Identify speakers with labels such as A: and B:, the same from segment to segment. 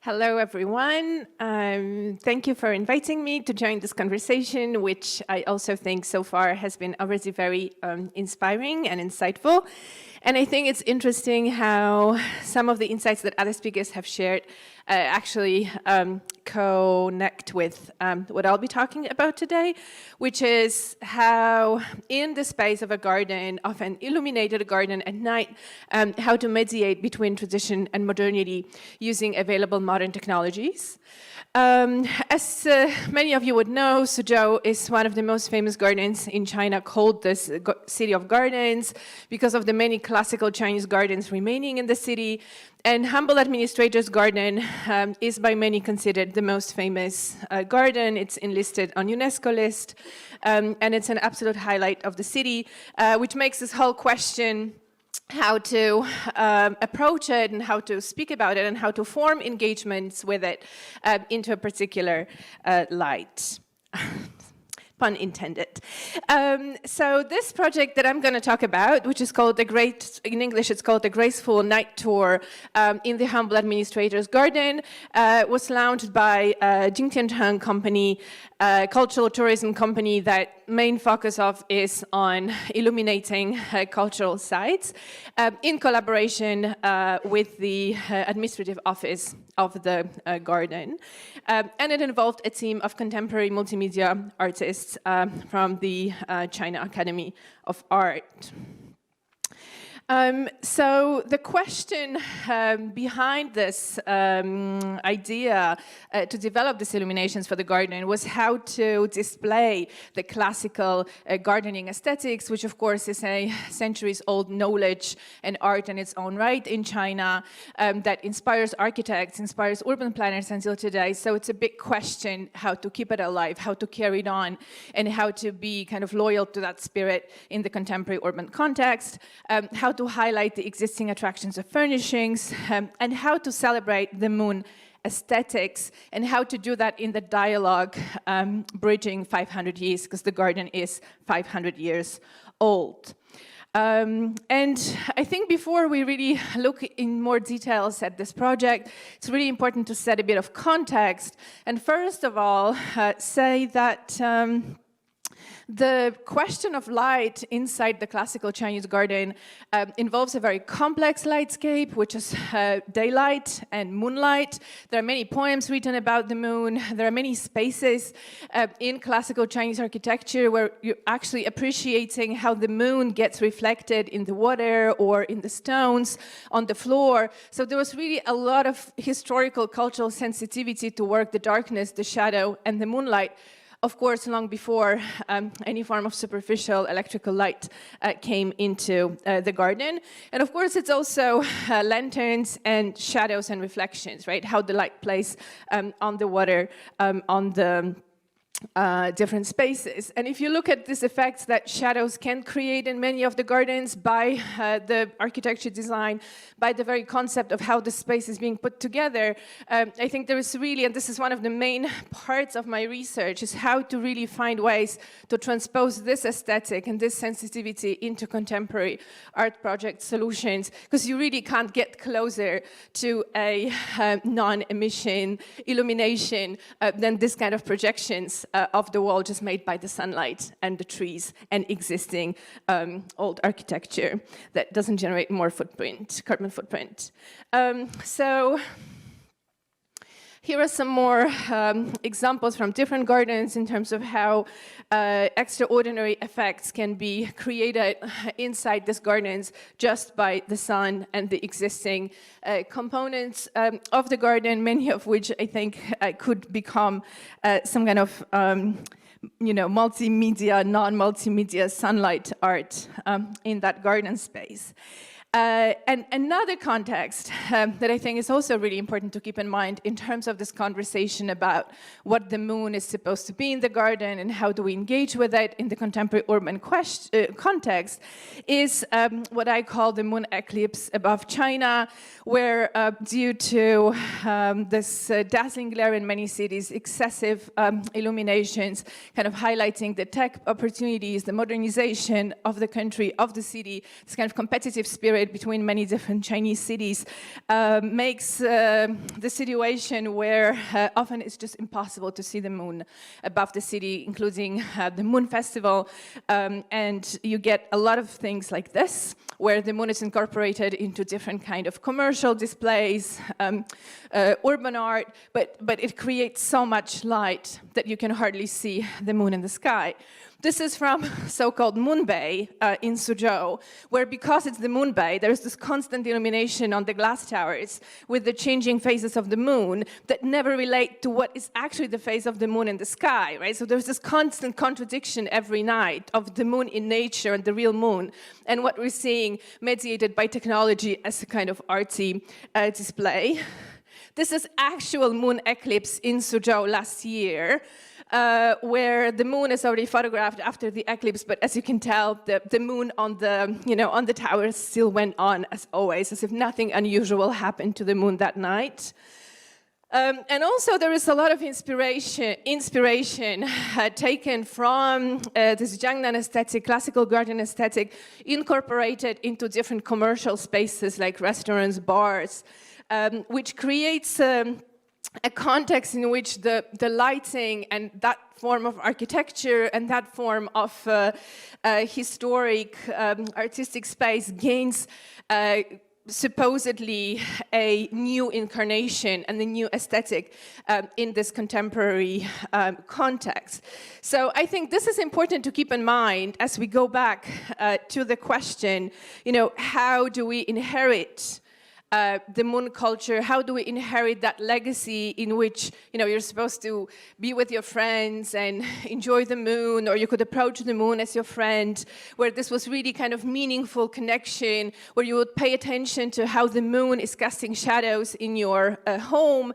A: Hello, everyone. Thank you for inviting me to join this conversation, which I also think so far has been obviously very inspiring and insightful. And I think it's interesting how some of the insights that other speakers have shared actually connect with what I'll be talking about today, which is how in the space of a garden, of an illuminated garden at night, how to mediate between tradition and modernity using available modern technologies. As many of you would know, Suzhou is one of the most famous gardens in China, called the City of Gardens, because of the many classical Chinese gardens remaining in the city. And Humble Administrator's Garden is by many considered the most famous garden. It's enlisted on UNESCO list, and it's an absolute highlight of the city, which makes this whole question how to approach it and how to speak about it and how to form engagements with it into a particular light. Pun intended. So this project that I'm going to talk about, which is called in English, it's called the Graceful Night Tour in the Humble Administrator's Garden, was launched by Jiaotong company, cultural tourism company that main focus of is on illuminating cultural sites in collaboration with the administrative office of the garden. And it involved a team of contemporary multimedia artists from the China Academy of Art. So the question behind this idea to develop these illuminations for the garden was how to display the classical gardening aesthetics, which of course is a centuries-old knowledge and art in its own right in China that inspires architects, inspires urban planners until today. So it's a big question how to keep it alive, how to carry it on, and how to be kind of loyal to that spirit in the contemporary urban context, how to highlight the existing attractions of furnishings, and how to celebrate the moon aesthetics, and how to do that in the dialogue bridging 500 years, because the garden is 500 years old. And I think before we really look in more details at this project, it's really important to set a bit of context, and first of all, say that the question of light inside the classical Chinese garden involves a very complex lightscape, which is daylight and moonlight. There are many poems written about the moon. There are many spaces in classical Chinese architecture where you're actually appreciating how the moon gets reflected in the water or in the stones on the floor. So there was really a lot of historical, cultural sensitivity to work the darkness, the shadow, and the moonlight, of course, long before any form of superficial electrical light came into the garden. And of course, it's also lanterns and shadows and reflections, right? How the light plays on the water, on the different spaces. And if you look at these effects that shadows can create in many of the gardens by the architecture design, by the very concept of how the space is being put together, I think there is really, and this is one of the main parts of my research, is how to really find ways to transpose this aesthetic and this sensitivity into contemporary art project solutions, because you really can't get closer to a non-emission illumination than this kind of projections of the wall just made by the sunlight and the trees and existing old architecture that doesn't generate more carbon footprint. So here are some more examples from different gardens in terms of how extraordinary effects can be created inside these gardens just by the sun and the existing components of the garden, many of which I think could become some kind of multimedia, non-multimedia sunlight art in that garden space. And another context that I think is also really important to keep in mind in terms of this conversation about what the moon is supposed to be in the garden and how do we engage with it in the contemporary urban context is what I call the moon eclipse above China, where due to this dazzling glare in many cities, excessive illuminations, kind of highlighting the tech opportunities, the modernization of the country, of the city, this kind of competitive spirit distributed between many different Chinese cities, makes the situation where often it's just impossible to see the moon above the city, including the Moon Festival. And you get a lot of things like this, where the moon is incorporated into different kind of commercial displays, urban art, but it creates so much light that you can hardly see the moon in the sky. This is from so-called Moon Bay in Suzhou, where because it's the Moon Bay, there's this constant illumination on the glass towers with the changing phases of the moon that never relate to what is actually the phase of the moon in the sky, right? So there's this constant contradiction every night of the moon in nature and the real moon, and what we're seeing mediated by technology as a kind of artsy display. This is actual moon eclipse in Suzhou last year, where the moon is already photographed after the eclipse, but as you can tell, the moon on the towers still went on as always, as if nothing unusual happened to the moon that night. And also there is a lot of inspiration taken from this Jiangnan aesthetic, classical garden aesthetic, incorporated into different commercial spaces like restaurants, bars, which creates a context in which the lighting and that form of architecture and that form of historic artistic space gains supposedly a new incarnation and a new aesthetic in this contemporary context. So I think this is important to keep in mind as we go back to the question, how do we inherit the moon culture? How do we inherit that legacy in which, you're supposed to be with your friends and enjoy the moon, or you could approach the moon as your friend, where this was really kind of meaningful connection, where you would pay attention to how the moon is casting shadows in your home,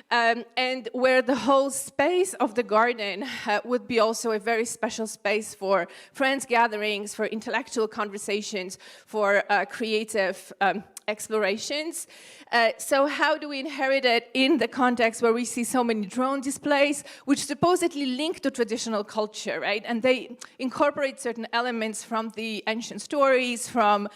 A: and where the whole space of the garden would be also a very special space for friends gatherings, for intellectual conversations, for creative explorations. So how do we inherit it in the context where we see so many drone displays, which supposedly link to traditional culture, right? And they incorporate certain elements from the ancient stories, from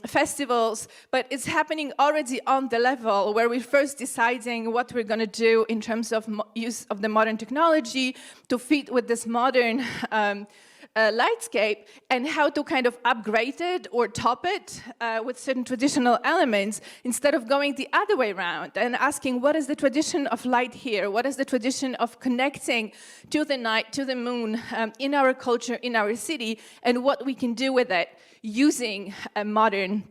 A: festivals, but it's happening already on the level where we're first deciding what we're going to do in terms of use of the modern technology to fit with this modern lightscape, and how to kind of upgrade it or top it with certain traditional elements, instead of going the other way around and asking, what is the tradition of light here? What is the tradition of connecting to the night, to the moon, in our culture, in our city, and what we can do with it using modern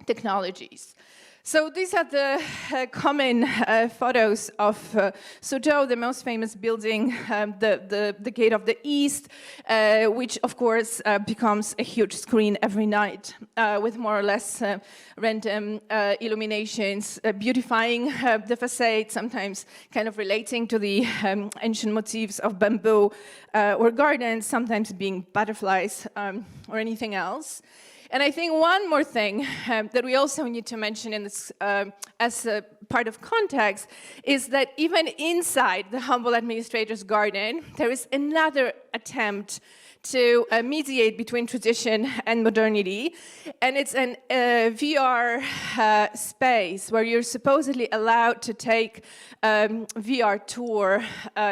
A: technologies? So these are the common photos of Suzhou, the most famous building, the Gate of the East, which of course becomes a huge screen every night with more or less random illuminations, beautifying the facade, sometimes kind of relating to the ancient motifs of bamboo or gardens, sometimes being butterflies or anything else. And I think one more thing that we also need to mention in this, as a part of context, is that even inside the humble administrator's garden, there is another attempt to mediate between tradition and modernity. And it's an VR space where you're supposedly allowed to take VR tour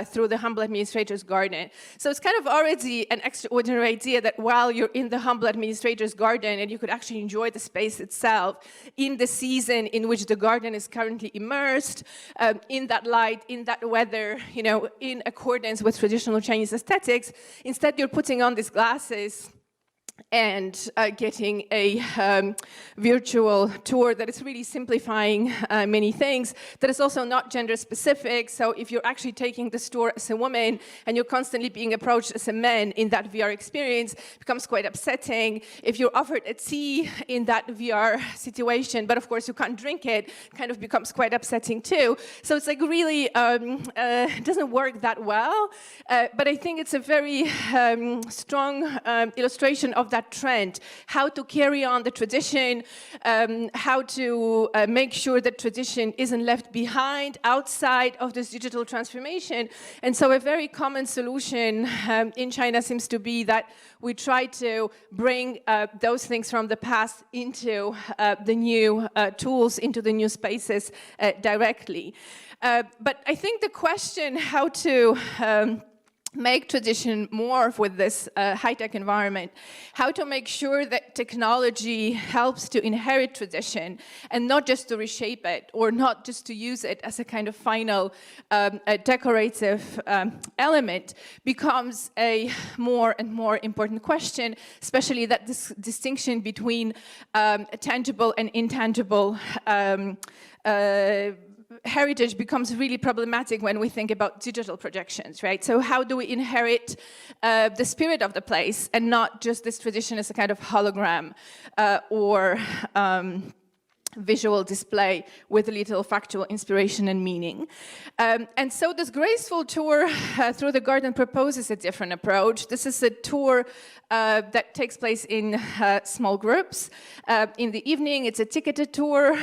A: through the humble administrator's garden. So it's kind of already an extraordinary idea that while you're in the humble administrator's garden and you could actually enjoy the space itself in the season in which the garden is currently immersed, in that light, in that weather, in accordance with traditional Chinese aesthetics, instead you're putting on these glasses and getting a virtual tour that is really simplifying many things, that is also not gender specific. So if you're actually taking this tour as a woman and you're constantly being approached as a man in that VR experience, it becomes quite upsetting. If you're offered a tea in that VR situation, but of course you can't drink it, kind of becomes quite upsetting too. So it's like really doesn't work that well, but I think it's a very strong illustration of of that trend, how to carry on the tradition, how to make sure that tradition isn't left behind outside of this digital transformation. And so a very common solution in China seems to be that we try to bring those things from the past into the new tools, into the new spaces directly. But I think the question how to make tradition morph with this high-tech environment, how to make sure that technology helps to inherit tradition and not just to reshape it or not just to use it as a kind of final decorative element becomes a more and more important question, especially that this distinction between tangible and intangible heritage becomes really problematic when we think about digital projections, right? So how do we inherit the spirit of the place and not just this tradition as a kind of hologram or visual display with a little factual inspiration and meaning. And so this graceful tour through the garden proposes a different approach. This is a tour that takes place in small groups. In the evening, it's a ticketed tour,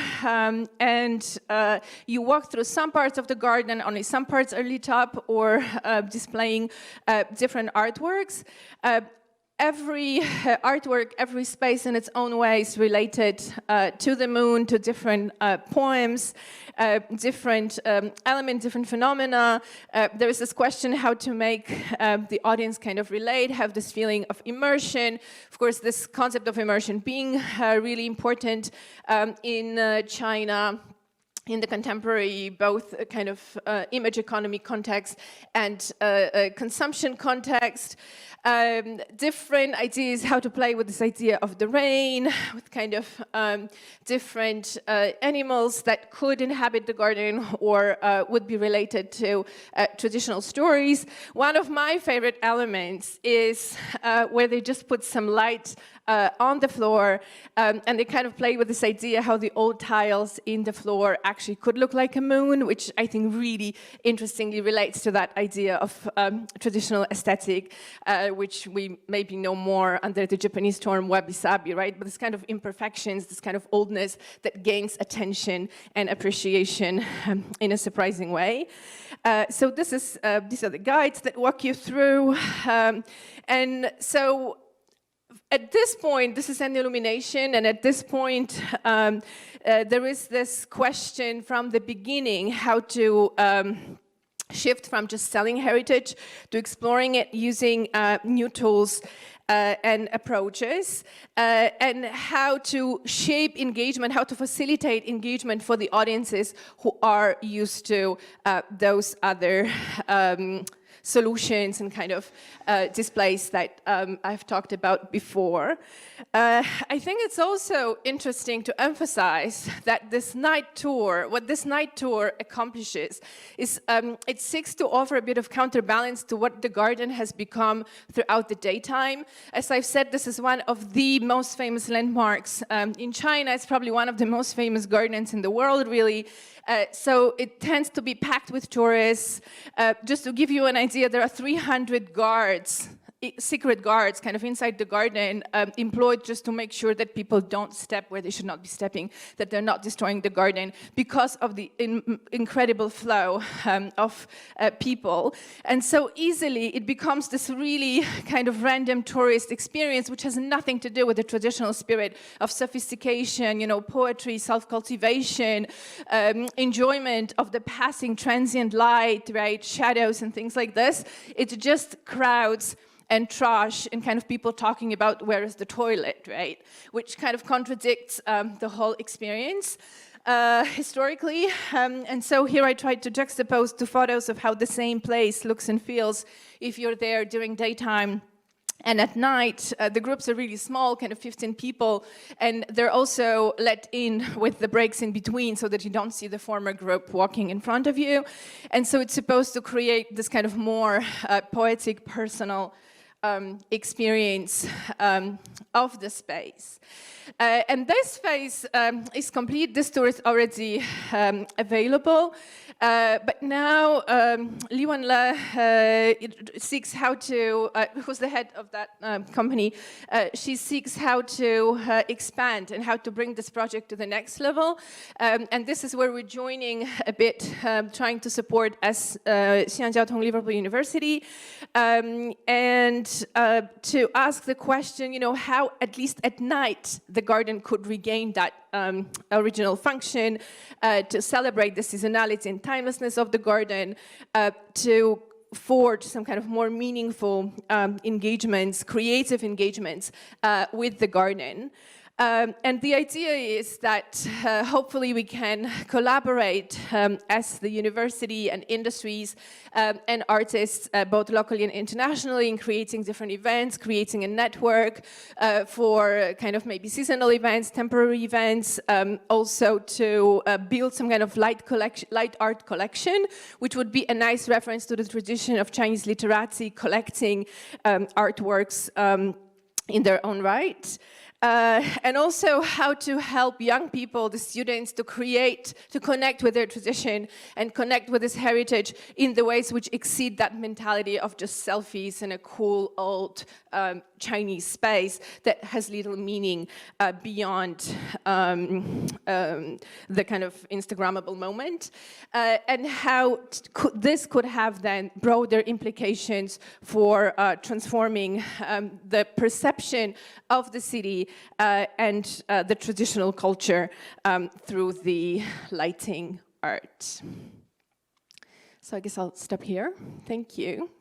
A: and you walk through some parts of the garden, only some parts are lit up or displaying different artworks. Every artwork, every space in its own way is related to the moon, to different poems, different elements, different phenomena. There is this question how to make the audience kind of relate, have this feeling of immersion. Of course, this concept of immersion being really important in China, in the contemporary, both kind of image economy context and consumption context. Different ideas how to play with this idea of the rain, with kind of different animals that could inhabit the garden or would be related to traditional stories. One of my favorite elements is where they just put some light on the floor, and they kind of play with this idea how the old tiles in the floor actually could look like a moon, which I think really interestingly relates to that idea of traditional aesthetic, which we maybe know more under the Japanese term wabi-sabi, right? But this kind of imperfections, this kind of oldness that gains attention and appreciation in a surprising way. So this is these are the guides that walk you through, and so at this point, this is an illumination, and at this point, there is this question from the beginning how to shift from just selling heritage to exploring it using new tools and approaches, and how to shape engagement, how to facilitate engagement for the audiences who are used to those other solutions and kind of displays that I've talked about before. I think it's also interesting to emphasize that this night tour, what this night tour accomplishes is it seeks to offer a bit of counterbalance to what the garden has become throughout the daytime. As I've said, this is one of the most famous landmarks in China. It's probably one of the most famous gardens in the world, really. So it tends to be packed with tourists. Just to give you an idea, there are 300 guards, secret guards, kind of inside the garden, employed just to make sure that people don't step where they should not be stepping, that they're not destroying the garden because of the incredible flow of people. And so easily it becomes this really kind of random tourist experience, which has nothing to do with the traditional spirit of sophistication, you know, poetry, self-cultivation, enjoyment of the passing transient light, right, shadows and things like this. It's just crowds and trash and kind of people talking about where is the toilet, right? Which kind of contradicts the whole experience historically. And so here I tried to juxtapose two photos of how the same place looks and feels if you're there during daytime. And at night, the groups are really small, kind of 15 people, and they're also let in with the breaks in between so that you don't see the former group walking in front of you. And so it's supposed to create this kind of more poetic, personal experience of the space. And this space is complete. This tour is already available. But now Li Wenle seeks how to, who's the head of that company, she seeks how to expand and how to bring this project to the next level. And this is where we're joining a bit, trying to support as Xi'an Jiaotong Liverpool University, and to ask the question, you know, how at least at night the garden could regain that original function, to celebrate the seasonality and timelessness of the garden, to forge some kind of more meaningful engagements, creative engagements with the garden. And the idea is that hopefully we can collaborate as the university and industries and artists, both locally and internationally, in creating different events, creating a network for kind of maybe seasonal events, temporary events, also to build some kind of light art collection, which would be a nice reference to the tradition of Chinese literati collecting artworks in their own right. And also how to help young people, the students, to connect with their tradition and connect with this heritage in the ways which exceed that mentality of just selfies in a cool old Chinese space that has little meaning beyond the kind of Instagrammable moment, and how this could have then broader implications for transforming the perception of the city and the traditional culture through the lighting art. So I guess I'll stop here. Thank you.